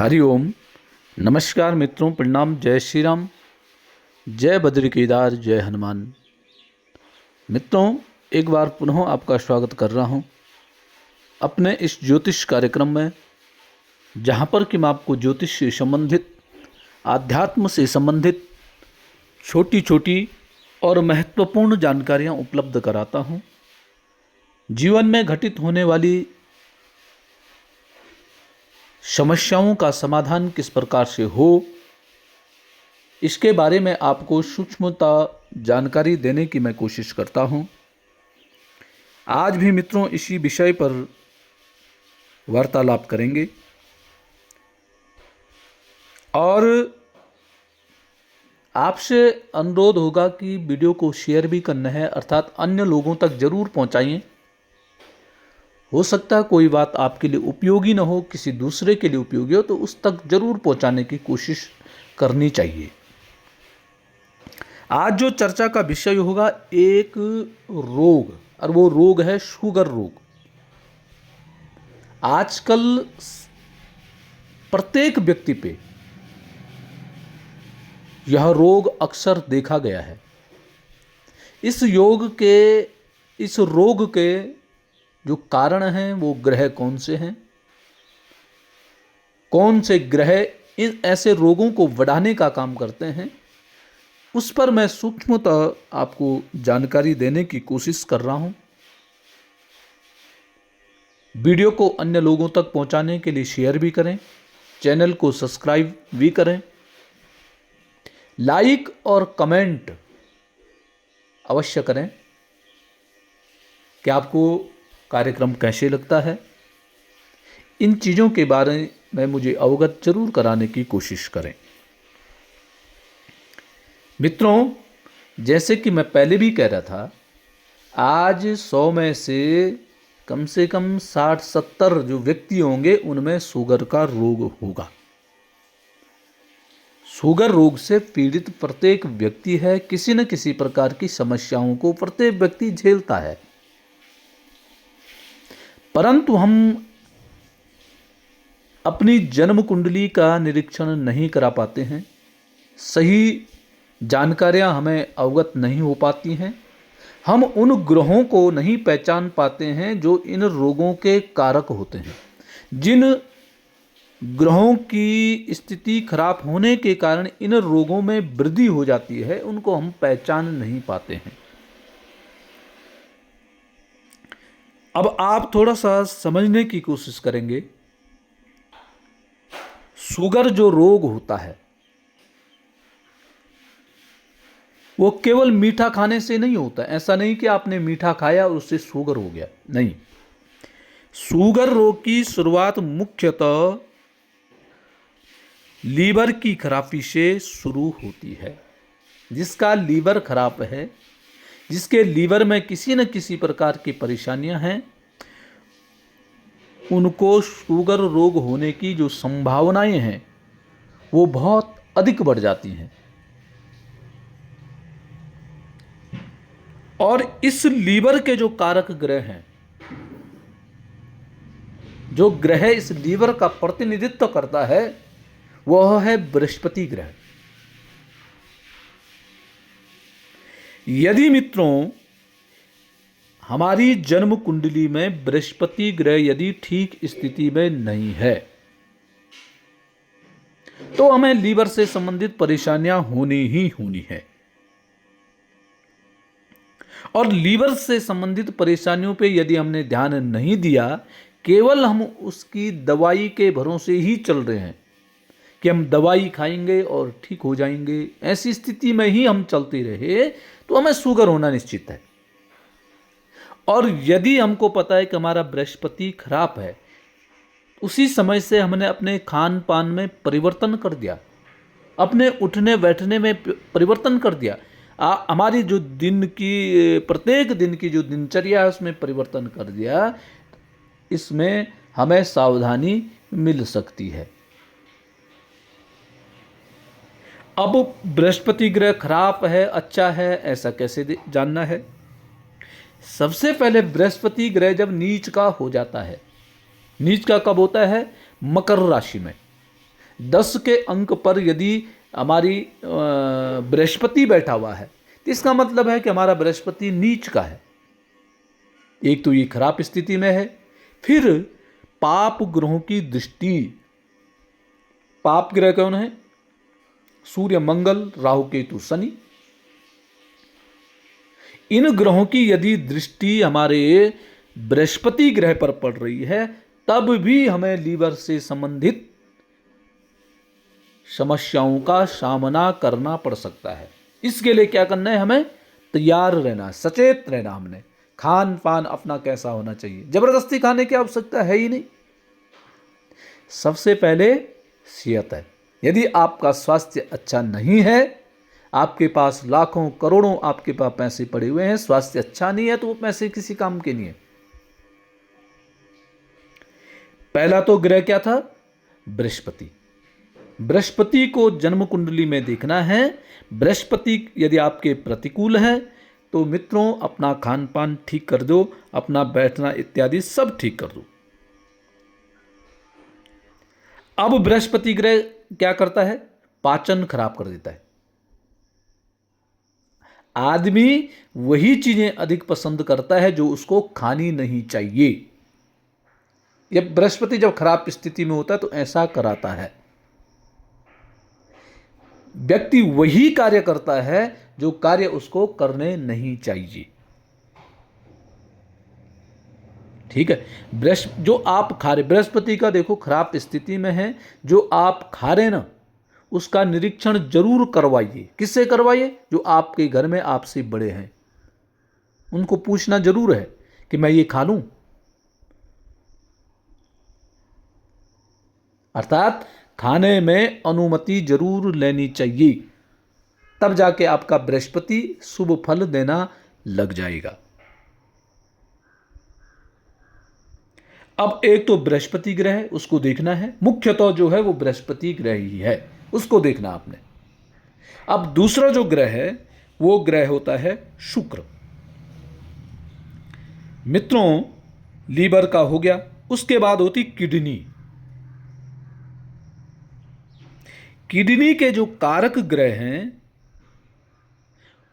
हरिओम। नमस्कार मित्रों, प्रणाम। जय श्री राम, जय बद्री केदार, जय हनुमान। मित्रों, एक बार पुनः आपका स्वागत कर रहा हूं अपने इस ज्योतिष कार्यक्रम में, जहां पर कि मैं आपको ज्योतिष से संबंधित, आध्यात्म से संबंधित छोटी छोटी और महत्वपूर्ण जानकारियां उपलब्ध कराता हूं। जीवन में घटित होने वाली समस्याओं का समाधान किस प्रकार से हो, इसके बारे में आपको सूक्ष्मता जानकारी देने की मैं कोशिश करता हूं। आज भी मित्रों इसी विषय पर वार्तालाप करेंगे और आपसे अनुरोध होगा कि वीडियो को शेयर भी करना है, अर्थात अन्य लोगों तक जरूर पहुंचाइए। हो सकता है कोई बात आपके लिए उपयोगी न हो, किसी दूसरे के लिए उपयोगी हो, तो उस तक जरूर पहुंचाने की कोशिश करनी चाहिए। आज जो चर्चा का विषय होगा एक रोग, और वो रोग है शुगर रोग। आजकल प्रत्येक व्यक्ति पे यह रोग अक्सर देखा गया है। इस रोग के जो कारण हैं वो ग्रह कौन से हैं, कौन से ग्रह इन ऐसे रोगों को बढ़ाने का काम करते हैं, उस पर मैं सूक्ष्मतः आपको जानकारी देने की कोशिश कर रहा हूं। वीडियो को अन्य लोगों तक पहुंचाने के लिए शेयर भी करें, चैनल को सब्सक्राइब भी करें, लाइक और कमेंट अवश्य करें कि आपको कार्यक्रम कैसे लगता है। इन चीज़ों के बारे में मुझे अवगत जरूर कराने की कोशिश करें। मित्रों, जैसे कि मैं पहले भी कह रहा था, आज 100 में से कम 60-70 जो व्यक्ति होंगे उनमें शुगर का रोग होगा। शुगर रोग से पीड़ित प्रत्येक व्यक्ति है, किसी न किसी प्रकार की समस्याओं को प्रत्येक व्यक्ति झेलता है, परंतु हम अपनी जन्म कुंडली का निरीक्षण नहीं करा पाते हैं, सही जानकारियां हमें अवगत नहीं हो पाती हैं, हम उन ग्रहों को नहीं पहचान पाते हैं जो इन रोगों के कारक होते हैं। जिन ग्रहों की स्थिति खराब होने के कारण इन रोगों में वृद्धि हो जाती है, उनको हम पहचान नहीं पाते हैं। अब आप थोड़ा सा समझने की कोशिश करेंगे। शुगर जो रोग होता है वो केवल मीठा खाने से नहीं होता। ऐसा नहीं कि आपने मीठा खाया और उससे शुगर हो गया, नहीं। शुगर रोग की शुरुआत मुख्यतः लीवर की खराबी से शुरू होती है। जिसका लीवर खराब है, जिसके लीवर में किसी न किसी प्रकार की परेशानियां हैं, उनको शुगर रोग होने की जो संभावनाएं हैं वो बहुत अधिक बढ़ जाती हैं। और इस लीवर के जो कारक ग्रह हैं, जो ग्रह इस लीवर का प्रतिनिधित्व करता है, वह है बृहस्पति ग्रह। यदि मित्रों हमारी जन्म कुंडली में बृहस्पति ग्रह यदि ठीक स्थिति में नहीं है, तो हमें लीवर से संबंधित परेशानियां होनी ही होनी है। और लीवर से संबंधित परेशानियों पे यदि हमने ध्यान नहीं दिया, केवल हम उसकी दवाई के भरोसे ही चल रहे हैं कि हम दवाई खाएंगे और ठीक हो जाएंगे, ऐसी स्थिति में ही हम चलते रहे तो हमें शुगर होना निश्चित है। और यदि हमको पता है कि हमारा बृहस्पति खराब है, उसी समय से हमने अपने खान पान में परिवर्तन कर दिया, अपने उठने बैठने में परिवर्तन कर दिया, हमारी जो प्रत्येक दिन की जो दिनचर्या है उसमें परिवर्तन कर दिया, इसमें हमें सावधानी मिल सकती है। अब बृहस्पति ग्रह खराब है, अच्छा है, ऐसा कैसे जानना है? सबसे पहले बृहस्पति ग्रह जब नीच का हो जाता है, नीच का कब होता है? मकर राशि में। 10 के अंक पर यदि हमारी बृहस्पति बैठा हुआ है तो इसका मतलब है कि हमारा बृहस्पति नीच का है। एक तो ये खराब स्थिति में है। फिर पाप ग्रहों की दृष्टि, पाप ग्रह कौन है? सूर्य, मंगल, राहु, केतु, शनि। इन ग्रहों की यदि दृष्टि हमारे बृहस्पति ग्रह पर पड़ रही है तब भी हमें लीवर से संबंधित समस्याओं का सामना करना पड़ सकता है। इसके लिए क्या करना है? हमें तैयार रहना, सचेत रहना। हमने खान पान अपना कैसा होना चाहिए। जबरदस्ती खाने की आवश्यकता है ही नहीं। सबसे पहले सेहत है। यदि आपका स्वास्थ्य अच्छा नहीं है, आपके पास लाखों करोड़ों आपके पास पैसे पड़े हुए हैं, स्वास्थ्य अच्छा नहीं है तो वो पैसे किसी काम के नहीं है। पहला तो ग्रह क्या था? बृहस्पति। बृहस्पति को जन्म कुंडली में देखना है। बृहस्पति यदि आपके प्रतिकूल है तो मित्रों अपना खान पान ठीक कर दो, अपना बैठना इत्यादि सब ठीक कर दो। अब बृहस्पति ग्रह क्या करता है? पाचन खराब कर देता है। आदमी वही चीजें अधिक पसंद करता है जो उसको खानी नहीं चाहिए। यह बृहस्पति जब खराब स्थिति में होता है तो ऐसा कराता है। व्यक्ति वही कार्य करता है जो कार्य उसको करने नहीं चाहिए। ठीक है। जो आप खा रहे, बृहस्पति का देखो खराब स्थिति में है, जो आप खा रहे ना उसका निरीक्षण जरूर करवाइए। किससे करवाइए? जो आपके घर में आपसे बड़े हैं, उनको पूछना जरूर है कि मैं ये खा लूं। अर्थात खाने में अनुमति जरूर लेनी चाहिए, तब जाके आपका बृहस्पति शुभ फल देना लग जाएगा। अब एक तो बृहस्पति ग्रह है, उसको देखना है। मुख्यतः जो है वो बृहस्पति ग्रह ही है, उसको देखना आपने। अब दूसरा जो ग्रह है वो ग्रह होता है शुक्र। मित्रों, लीवर का हो गया, उसके बाद होती किडनी। किडनी के जो कारक ग्रह हैं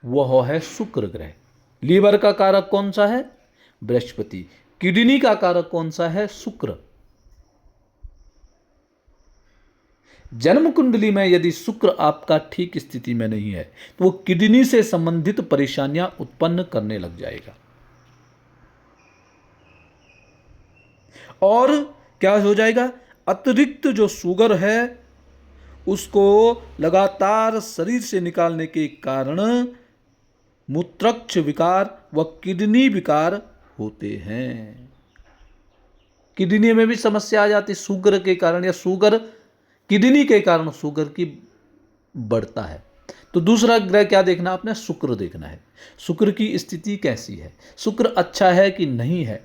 वह है शुक्र ग्रह। लीवर का कारक कौन सा है? बृहस्पति। किडनी का कारक कौन सा है? शुक्र। जन्म कुंडली में यदि शुक्र आपका ठीक स्थिति में नहीं है तो वो किडनी से संबंधित परेशानियां उत्पन्न करने लग जाएगा। और क्या हो जाएगा? अतिरिक्त जो शुगर है उसको लगातार शरीर से निकालने के कारण मूत्रक्ष विकार व किडनी विकार होते हैं। किडनी में भी समस्या आ जाती शुगर के कारण, या शुगर किडनी के कारण शुगर की बढ़ता है। तो दूसरा ग्रह क्या देखना आपने? शुक्र देखना है। शुक्र की स्थिति कैसी है? शुक्र अच्छा है कि नहीं है?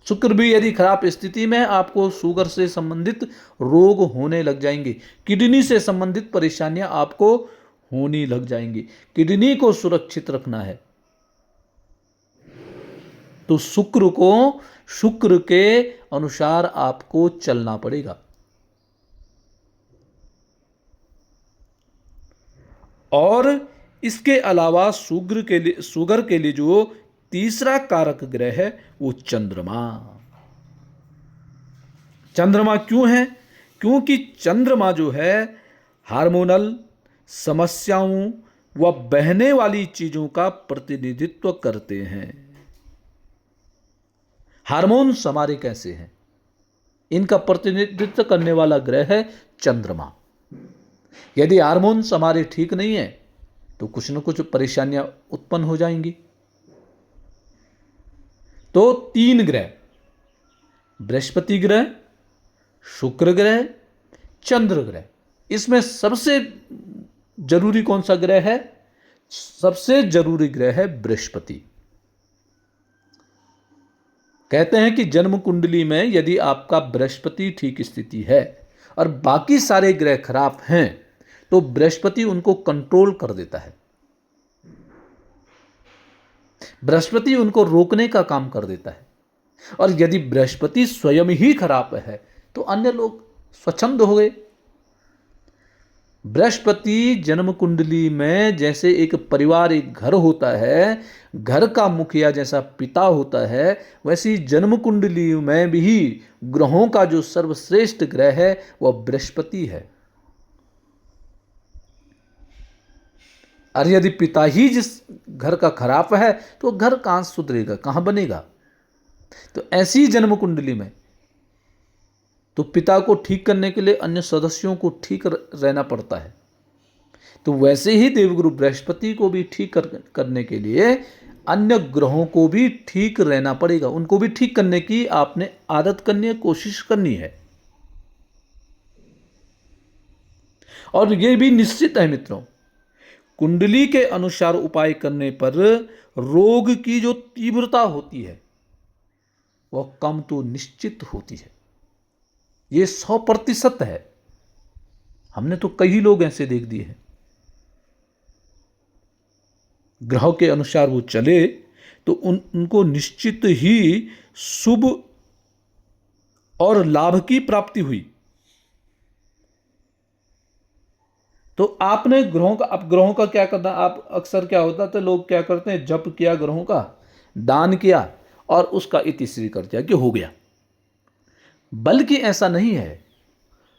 शुक्र भी यदि खराब स्थिति में आपको शुगर से संबंधित रोग होने लग जाएंगे, किडनी से संबंधित परेशानियां आपको होने लग जाएंगी। किडनी को सुरक्षित रखना है तो शुक्र के अनुसार आपको चलना पड़ेगा। और इसके अलावा शुगर के लिए जो तीसरा कारक ग्रह है वो चंद्रमा। चंद्रमा क्यों है? क्योंकि चंद्रमा जो है हार्मोनल समस्याओं व बहने वाली चीजों का प्रतिनिधित्व करते हैं। हार्मोन्स हमारे कैसे हैं, इनका प्रतिनिधित्व करने वाला ग्रह है चंद्रमा। यदि हार्मोन्स हमारे ठीक नहीं है तो कुछ न कुछ परेशानियां उत्पन्न हो जाएंगी। तो 3 ग्रह, बृहस्पति ग्रह, शुक्र ग्रह, चंद्र ग्रह, इसमें सबसे जरूरी कौन सा ग्रह है? सबसे जरूरी ग्रह है बृहस्पति। कहते हैं कि जन्म कुंडली में यदि आपका बृहस्पति ठीक स्थिति है और बाकी सारे ग्रह खराब हैं तो बृहस्पति उनको कंट्रोल कर देता है। बृहस्पति उनको रोकने का काम कर देता है। और यदि बृहस्पति स्वयं ही खराब है तो अन्य लोग स्वच्छंद हो गए। बृहस्पति जन्म कुंडली में जैसे एक परिवार, एक घर होता है, घर का मुखिया जैसा पिता होता है, वैसी जन्म कुंडली में भी ग्रहों का जो सर्वश्रेष्ठ ग्रह है वह बृहस्पति है। और यदि पिता ही जिस घर का खराब है तो घर कहां सुधरेगा, कहां बनेगा। तो ऐसी जन्म कुंडली में तो पिता को ठीक करने के लिए अन्य सदस्यों को ठीक रहना पड़ता है। तो वैसे ही देवगुरु बृहस्पति को भी ठीक करने के लिए अन्य ग्रहों को भी ठीक रहना पड़ेगा, उनको भी ठीक करने की आपने आदत करनी है, कोशिश करनी है। और यह भी निश्चित है मित्रों, कुंडली के अनुसार उपाय करने पर रोग की जो तीव्रता होती है वह कम तो निश्चित होती है। ये 100% है। हमने तो कई लोग ऐसे देख दिए हैं, ग्रहों के अनुसार वो चले तो उनको निश्चित ही शुभ और लाभ की प्राप्ति हुई। तो आपने ग्रहों का, अब ग्रहों का क्या करना, आप अक्सर क्या होता है लोग क्या करते हैं, जप किया ग्रहों का, दान किया और उसका इतिश्री कर दिया कि हो गया। बल्कि ऐसा नहीं है,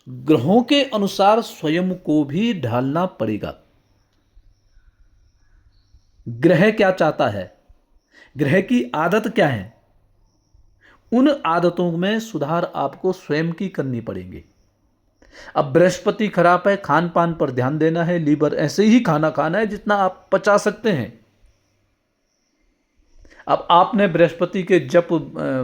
ग्रहों के अनुसार स्वयं को भी ढालना पड़ेगा। ग्रह क्या चाहता है, ग्रह की आदत क्या है, उन आदतों में सुधार आपको स्वयं की करनी पड़ेगी। अब बृहस्पति खराब है, खान पान पर ध्यान देना है, लीवर ऐसे ही खाना खाना है जितना आप पचा सकते हैं। अब आपने बृहस्पति के जप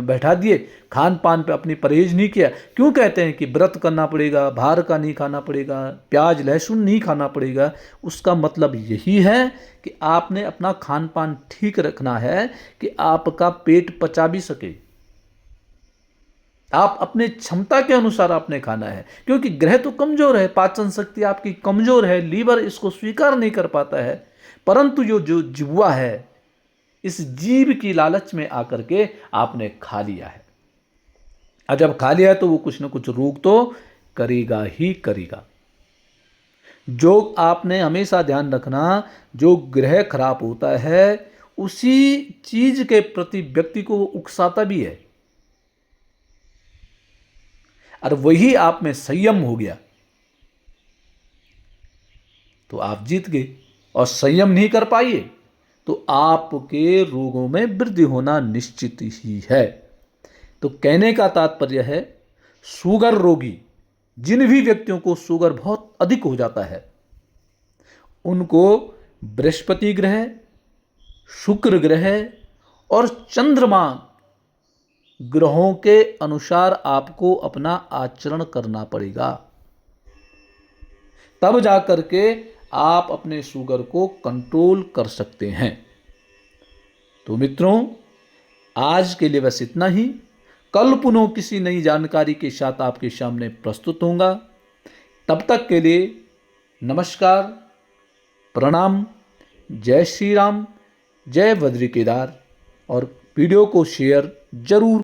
बैठा दिए, खान पान पे अपनी परहेज नहीं किया। क्यों कहते हैं कि व्रत करना पड़ेगा, बाहर का नहीं खाना पड़ेगा, प्याज लहसुन नहीं खाना पड़ेगा? उसका मतलब यही है कि आपने अपना खान पान ठीक रखना है कि आपका पेट पचा भी सके। आप अपने क्षमता के अनुसार आपने खाना है, क्योंकि ग्रह तो कमजोर है, पाचन शक्ति आपकी कमजोर है, लीवर इसको स्वीकार नहीं कर पाता है। परंतु जो जिह्वा है, इस जीव की लालच में आकर के आपने खा लिया है। और जब खा लिया है तो वो कुछ ना कुछ रोग तो करेगा ही करेगा। जो आपने हमेशा ध्यान रखना, जो ग्रह खराब होता है उसी चीज के प्रति व्यक्ति को उकसाता भी है। और वही आप में संयम हो गया तो आप जीत गए। और संयम नहीं कर पाइए तो आपके रोगों में वृद्धि होना निश्चित ही है। तो कहने का तात्पर्य है, शुगर रोगी, जिन भी व्यक्तियों को शुगर बहुत अधिक हो जाता है, उनको बृहस्पति ग्रह, शुक्र ग्रह और चंद्रमा ग्रहों के अनुसार आपको अपना आचरण करना पड़ेगा। तब जाकर के आप अपने शुगर को कंट्रोल कर सकते हैं। तो मित्रों, आज के लिए बस इतना ही। कल पुनः किसी नई जानकारी के साथ आपके सामने प्रस्तुत होऊंगा। तब तक के लिए नमस्कार, प्रणाम, जय श्री राम, जय बद्री केदार। और वीडियो को शेयर जरूर